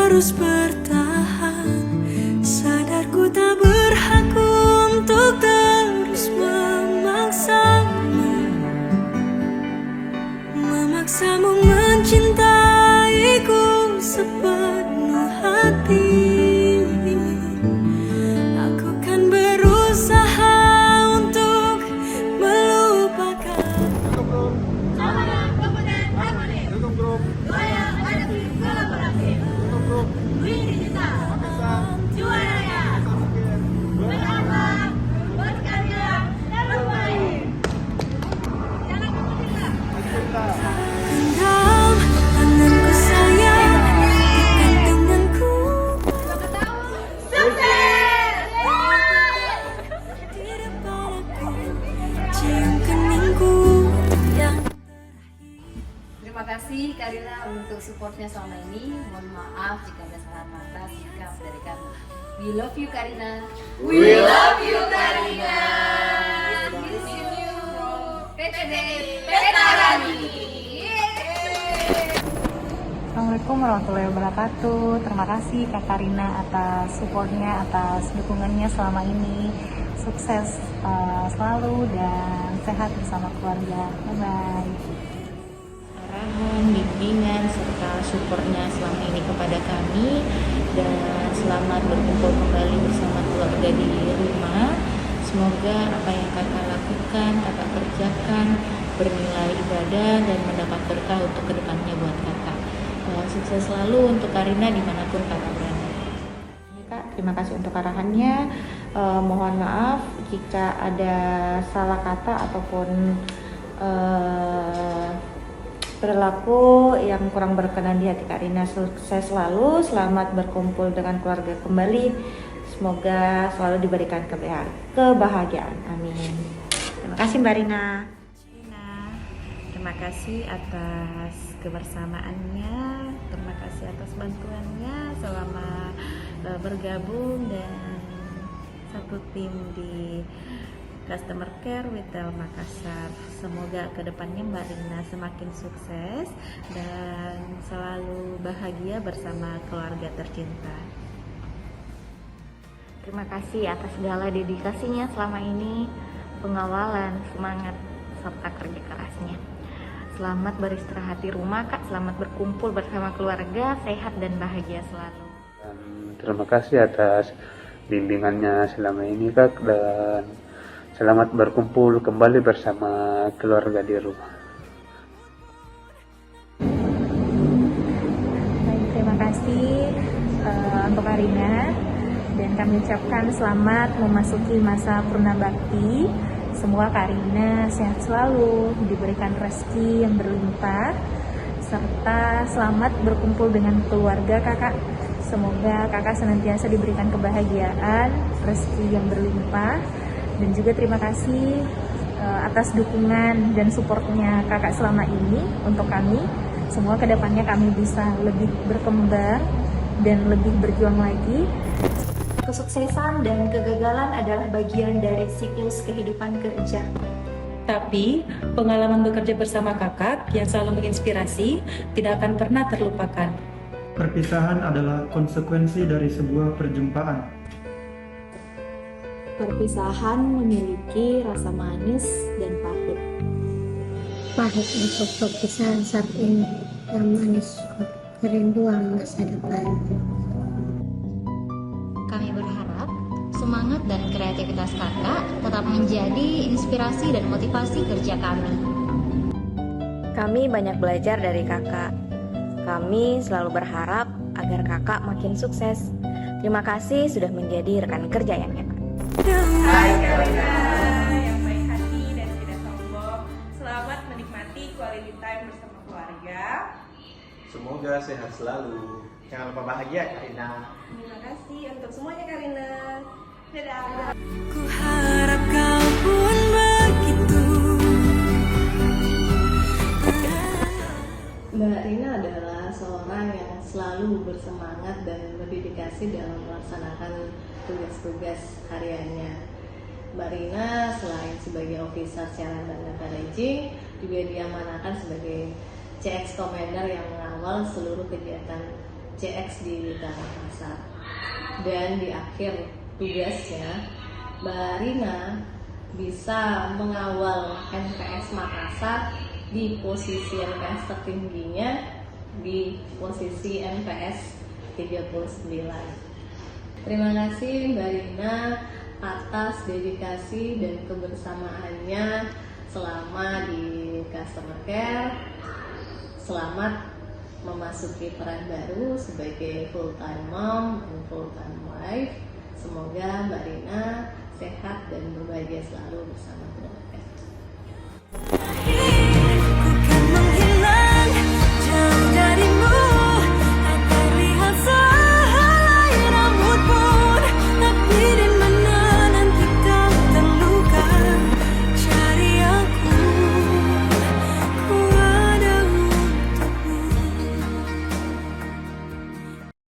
terus bertahan. Sadar ku tak berhak untuk terus memaksamu mencintaiku sepenuh hati. Aku kan berusaha untuk melupakan. Komponen harmonis, goyang hadapi kolaborasi, win digital, juaranya, berharap, berkarya, dan bermain. Jangan menyerah. Genggam tanganku sayang, tekan tanganku. Sukses! Di depan aku, cium keningku yang Terima kasih Karina untuk supportnya selama ini. Mohon maaf jika ada salah kata sikap dari kami. We love you Karina. We love you, Karina. Miss you from PTD Petarani. Assalamualaikum warahmatullahi wabarakatuh. Terima kasih Kak Karina atas supportnya, atas dukungannya selama ini. Sukses selalu dan sehat bersama keluarga. Bye-bye. Arahan, bimbingan, serta supportnya selama ini kepada kami, dan selamat berkumpul kembali bersama keluarga di rumah. Semoga apa yang kakak lakukan, kakak kerjakan bernilai ibadah dan mendapat berkah untuk kedepannya buat kakak. Sukses selalu untuk Karina dimanapun kakak berada. Kak, terima kasih untuk arahannya. Mohon maaf jika ada salah kata ataupun perilaku yang kurang berkenan di hati Karina. Sukses selalu, selamat berkumpul dengan keluarga kembali. Semoga selalu diberikan kebahagiaan. Amin. Terima kasih Mbak Rina. Terima kasih atas kebersamaannya, terima kasih atas bantuannya selama bergabung dan satu tim di Customer Care Retail Makassar. Semoga kedepannya Mbak Rina semakin sukses dan selalu bahagia bersama keluarga tercinta. Terima kasih atas segala dedikasinya selama ini, pengawalan, semangat, serta kerja kerasnya. Selamat beristirahat di rumah Kak, selamat berkumpul bersama keluarga, sehat dan bahagia selalu. Dan terima kasih atas bimbingannya selama ini Kak, dan selamat berkumpul kembali bersama keluarga di rumah. Baik, terima kasih untuk Karina, dan kami ucapkan selamat memasuki masa purna bakti. Semoga Karina sehat selalu, diberikan rezeki yang berlimpah, serta selamat berkumpul dengan keluarga kakak. Semoga kakak senantiasa diberikan kebahagiaan, rezeki yang berlimpah, dan juga terima kasih atas dukungan dan supportnya kakak selama ini untuk kami. Semoga kedepannya kami bisa lebih berkembang dan lebih berjuang lagi. Kesuksesan dan kegagalan adalah bagian dari siklus kehidupan kerja. Tapi, pengalaman bekerja bersama kakak yang selalu menginspirasi tidak akan pernah terlupakan. Perpisahan adalah konsekuensi dari sebuah perjumpaan. Perpisahan memiliki rasa manis dan pahit. Pahit untuk perpisahan saat ini, yang manis kerinduan masa depan. Kami berharap semangat dan kreativitas kakak tetap menjadi inspirasi dan motivasi kerja kami. Kami banyak belajar dari kakak. Kami selalu berharap agar kakak makin sukses. Terima kasih sudah menjadi rekan kerja yang hebat. Hai Karina, yang baik hati dan tidak sombong. Selamat menikmati quality time bersama keluarga. Semoga sehat selalu. Jangan lupa bahagia Karina. Terima kasih untuk semuanya Karina. Dadah. Ku harap kau pun begitu. Mbak Rina adalah seorang yang selalu bersemangat dan berdedikasi dalam melaksanakan tugas-tugas hariannya. Mbak Rina selain sebagai officer siaran dan data raging, juga diamanahkan sebagai CX Commander yang mengawal seluruh kegiatan CX di Wika Makassar. Dan di akhir tugasnya, Mbak Rina bisa mengawal NPS Makassar di posisi NPS tertingginya di posisi NPS 39. Terima kasih Mbak Rina atas dedikasi dan kebersamaannya selama di customer care. Selamat memasuki peran baru sebagai full time mom dan full time wife. Semoga Mbak Rina sehat dan berbahagia selalu bersama keluarga.